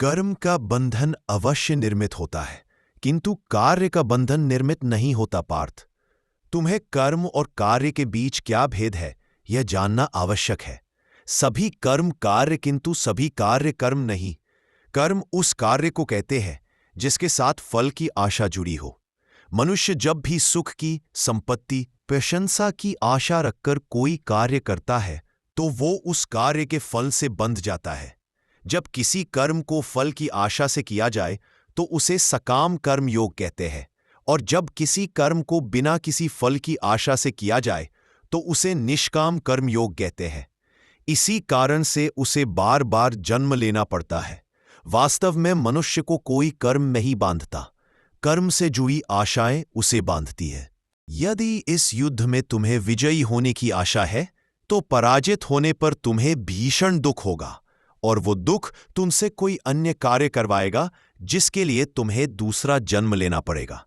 कर्म का बंधन अवश्य निर्मित होता है, किंतु कार्य का बंधन निर्मित नहीं होता पार्थ। तुम्हें कर्म और कार्य के बीच क्या भेद है, यह जानना आवश्यक है। सभी कर्म कार्य, किंतु सभी कार्य कर्म नहीं। कर्म उस कार्य को कहते हैं जिसके साथ फल की आशा जुड़ी हो। मनुष्य जब भी सुख की, संपत्ति, प्रशंसा की आशा रखकर कोई कार्य करता है तो वो उस कार्य के फल से बंध जाता है। जब किसी कर्म को फल की आशा से किया जाए तो उसे सकाम कर्म योग कहते हैं, और जब किसी कर्म को बिना किसी फल की आशा से किया जाए तो उसे निष्काम कर्म योग कहते हैं। इसी कारण से उसे बार बार जन्म लेना पड़ता है। वास्तव में मनुष्य को कोई कर्म नहीं बांधता, कर्म से जुड़ी आशाएं उसे बांधती है। यदि इस युद्ध में तुम्हें विजयी होने की आशा है तो पराजित होने पर तुम्हें भीषण दुख होगा, और वो दुख तुमसे कोई अन्य कार्य करवाएगा जिसके लिए तुम्हें दूसरा जन्म लेना पड़ेगा।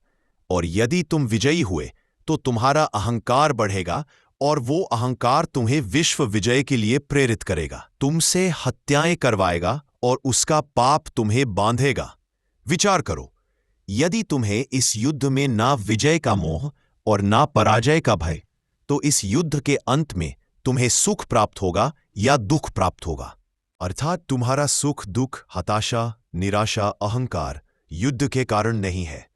और यदि तुम विजयी हुए तो तुम्हारा अहंकार बढ़ेगा, और वो अहंकार तुम्हें विश्व विजय के लिए प्रेरित करेगा, तुमसे हत्याएं करवाएगा और उसका पाप तुम्हें बांधेगा। विचार करो, यदि तुम्हें इस युद्ध में ना विजय का मोह और ना पराजय का भय, तो इस युद्ध के अंत में तुम्हें सुख प्राप्त होगा या दुख प्राप्त होगा। अर्थात तुम्हारा सुख, दुख, हताशा, निराशा, अहंकार युद्ध के कारण नहीं है।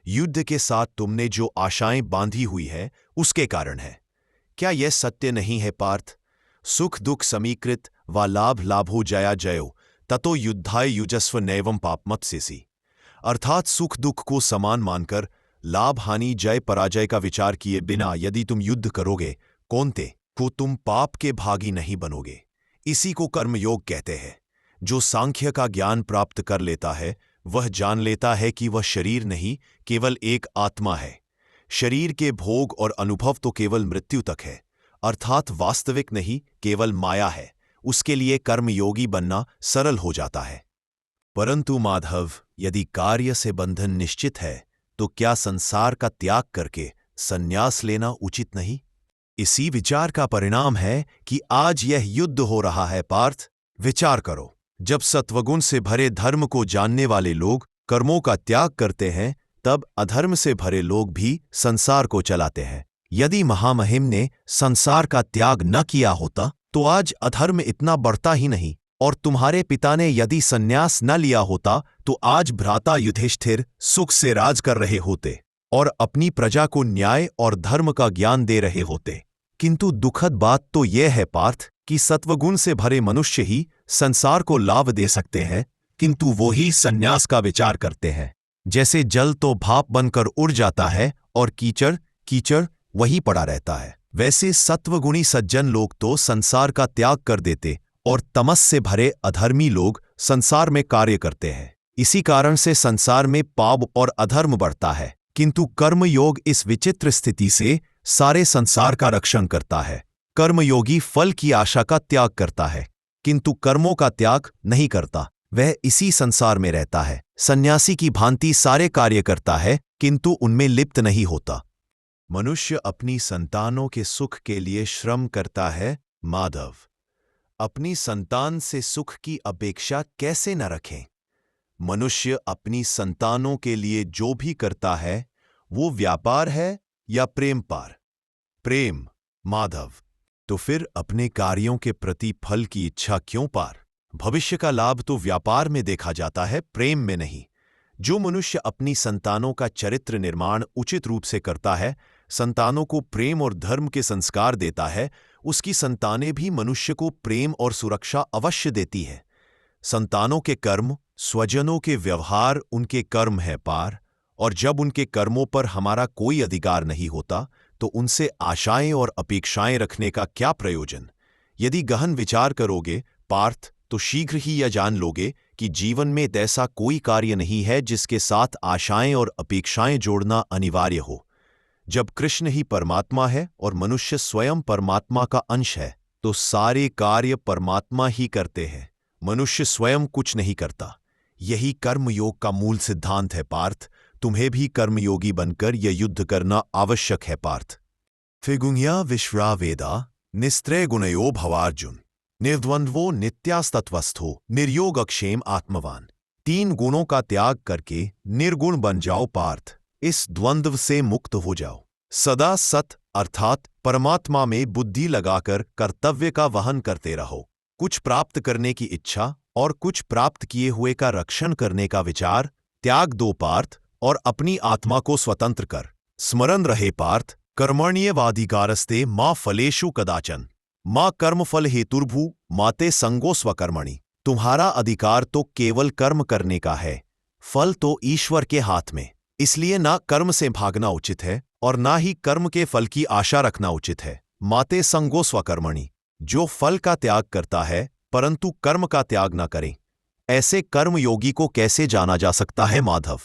युद्ध के साथ तुमने जो आशाएं बांधी हुई है उसके कारण है। क्या यह सत्य नहीं है पार्थ? सुख दुख समीकृत व लाभ लाभो जया जयो ततो युद्धाय युजस्व नैवं पापमत्स्यसि। अर्थात सुख दुख को समान मानकर लाभ हानि जय पराजय का विचार किए बिना यदि तुम युद्ध करोगे कौनते को तुम पाप के भागी नहीं बनोगे। इसी को कर्मयोग कहते हैं। जो सांख्य का ज्ञान प्राप्त कर लेता है वह जान लेता है कि वह शरीर नहीं, केवल एक आत्मा है। शरीर के भोग और अनुभव तो केवल मृत्यु तक है, अर्थात वास्तविक नहीं, केवल माया है। उसके लिए कर्मयोगी बनना सरल हो जाता है। परंतु माधव, यदि कार्य से बंधन निश्चित है तो क्या संसार का त्याग करके संन्यास लेना उचित नहीं? इसी विचार का परिणाम है कि आज यह युद्ध हो रहा है पार्थ। विचार करो, जब सत्वगुण से भरे धर्म को जानने वाले लोग कर्मों का त्याग करते हैं तब अधर्म से भरे लोग भी संसार को चलाते हैं। यदि महामहिम ने संसार का त्याग न किया होता तो आज अधर्म इतना बढ़ता ही नहीं, और तुम्हारे पिता ने यदि संन्यास न लिया होता तो आज भ्राता युधिष्ठिर सुख से राज कर रहे होते और अपनी प्रजा को न्याय और धर्म का ज्ञान दे रहे होते। किंतु दुखद बात तो यह है पार्थ कि सत्वगुण से भरे मनुष्य ही संसार को लाभ दे सकते हैं, किंतु वो ही संन्यास का विचार करते हैं। जैसे जल तो भाप बनकर उड़ जाता है और कीचड़ कीचड़ वही पड़ा रहता है, वैसे सत्वगुणी सज्जन लोग तो संसार का त्याग कर देते और तमस से भरे अधर्मी लोग संसार में कार्य करते हैं। इसी कारण से संसार में पाप और अधर्म बढ़ता है, किंतु कर्मयोग इस विचित्र स्थिति से सारे संसार का रक्षण करता है। कर्मयोगी फल की आशा का त्याग करता है, किंतु कर्मों का त्याग नहीं करता। वह इसी संसार में रहता है, सन्यासी की भांति सारे कार्य करता है, किंतु उनमें लिप्त नहीं होता। मनुष्य अपनी संतानों के सुख के लिए श्रम करता है माधव। अपनी संतान से सुख की अपेक्षा कैसे न रखें? मनुष्य अपनी संतानों के लिए जो भी करता है वो व्यापार है या प्रेम पार? प्रेम माधव। तो फिर अपने कार्यों के प्रति फल की इच्छा क्यों पार? भविष्य का लाभ तो व्यापार में देखा जाता है, प्रेम में नहीं। जो मनुष्य अपनी संतानों का चरित्र निर्माण उचित रूप से करता है, संतानों को प्रेम और धर्म के संस्कार देता है, उसकी संतानें भी मनुष्य को प्रेम और सुरक्षा अवश्य देती है। संतानों के कर्म, स्वजनों के व्यवहार उनके कर्म है पार, और जब उनके कर्मों पर हमारा कोई अधिकार नहीं होता तो उनसे आशाएं और अपेक्षाएं रखने का क्या प्रयोजन? यदि गहन विचार करोगे पार्थ तो शीघ्र ही यह जान लोगे कि जीवन में ऐसा कोई कार्य नहीं है जिसके साथ आशाएं और अपेक्षाएं जोड़ना अनिवार्य हो। जब कृष्ण ही परमात्मा है और मनुष्य स्वयं परमात्मा का अंश है तो सारे कार्य परमात्मा ही करते हैं, मनुष्य स्वयं कुछ नहीं करता। यही कर्मयोग का मूल सिद्धांत है पार्थ। तुम्हें भी कर्मयोगी बनकर यह युद्ध करना आवश्यक है पार्थ। फिगुंया विश्रा वेदा निस्त्रय गुणयो भवार्जुन निर्द्वंद्वो नित्यास्तत्वस्थो निर्योगक्षेम आत्मवान। तीन गुणों का त्याग करके निर्गुण बन जाओ पार्थ। इस द्वंद्व से मुक्त हो जाओ। सदा सत अर्थात परमात्मा में बुद्धि लगाकर कर्तव्य का वहन करते रहो। कुछ प्राप्त करने की इच्छा और कुछ प्राप्त किए हुए का रक्षण करने का विचार त्याग दो पार्थ, और अपनी आत्मा को स्वतंत्र कर। स्मरण रहे पार्थ, कर्मण्येवाधिकारस्ते मा फलेषु कदाचन मां कर्मफल हेतुर्भू माते संगो स्वकर्मणि। तुम्हारा अधिकार तो केवल कर्म करने का है, फल तो ईश्वर के हाथ में। इसलिए ना कर्म से भागना उचित है और ना ही कर्म के फल की आशा रखना उचित है। माते संगो स्वकर्मणि, जो फल का त्याग करता है परंतु कर्म का त्याग न करे, ऐसे कर्मयोगी को कैसे जाना जा सकता है माधव।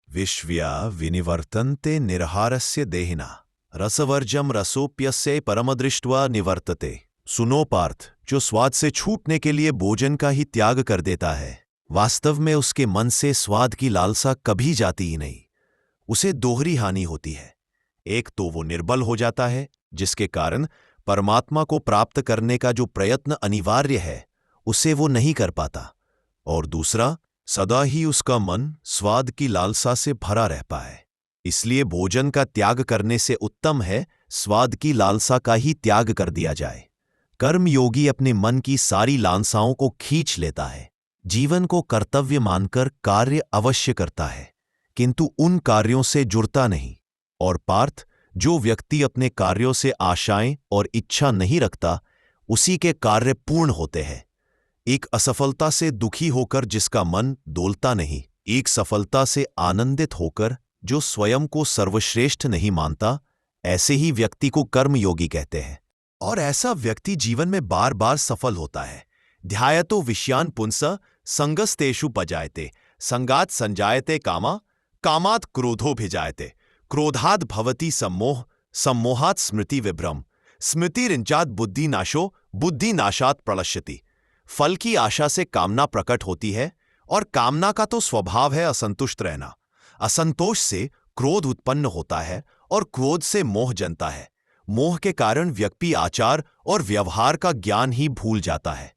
विश्व्या विनिवर्तन्ते निरहारस्य देहिना रसवर्जम रसोप्यस्य परमदृष्ट्वा निवर्तते। सुनो पार्थ, जो स्वाद से छूटने के लिए भोजन का ही त्याग कर देता है, वास्तव में उसके मन से स्वाद की लालसा कभी जाती ही नहीं। उसे दोहरी हानि होती है। एक तो वो निर्बल हो जाता है, जिसके कारण परमात्मा को प्राप्त करने का जो प्रयत्न अनिवार्य है उसे वो नहीं कर पाता, और दूसरा, सदा ही उसका मन स्वाद की लालसा से भरा रहता है। इसलिए भोजन का त्याग करने से उत्तम है स्वाद की लालसा का ही त्याग कर दिया जाए। कर्मयोगी अपने मन की सारी लालसाओं को खींच लेता है, जीवन को कर्तव्य मानकर कार्य अवश्य करता है, किंतु उन कार्यों से जुड़ता नहीं। और पार्थ, जो व्यक्ति अपने कार्यों से आशाएं और इच्छा नहीं रखता, उसी के कार्य पूर्ण होते हैं। एक असफलता से दुखी होकर जिसका मन डोलता नहीं, एक सफलता से आनंदित होकर जो स्वयं को सर्वश्रेष्ठ नहीं मानता, ऐसे ही व्यक्ति को कर्मयोगी कहते हैं। और ऐसा व्यक्ति जीवन में बार बार सफल होता है। ध्यायतो विषयान पुंसः संगस्तेषु पजायते, संगात् संजायते कामा, कामात् क्रोधो भिजायते, क्रोधात् भवति सम्मोह, सम्मोहात् स्मृति विभ्रम, स्मृतिरिंचात् बुद्धिनाशो, बुद्धिनाशात् प्रणश्यति। फल की आशा से कामना प्रकट होती है, और कामना का तो स्वभाव है असंतुष्ट रहना। असंतोष से क्रोध उत्पन्न होता है, और क्रोध से मोह जन्ता है। मोह के कारण व्यक्ति आचार और व्यवहार का ज्ञान ही भूल जाता है।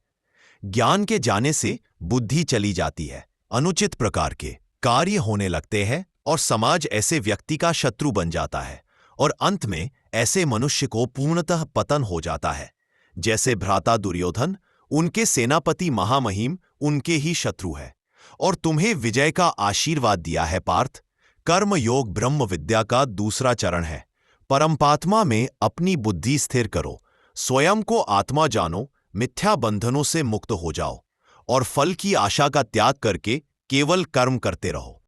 ज्ञान के जाने से बुद्धि चली जाती है, अनुचित प्रकार के कार्य होने लगते हैं, और समाज ऐसे व्यक्ति का शत्रु बन जाता है, और अंत में ऐसे मनुष्य को पूर्णतः पतन हो जाता है। जैसे भ्राता दुर्योधन, उनके सेनापति महामहिम उनके ही शत्रु है। और तुम्हें विजय का आशीर्वाद दिया है पार्थ। कर्म योग ब्रह्म विद्या का दूसरा चरण है। परमात्मा में अपनी बुद्धि स्थिर करो, स्वयं को आत्मा जानो, मिथ्या बंधनों से मुक्त हो जाओ, और फल की आशा का त्याग करके केवल कर्म करते रहो।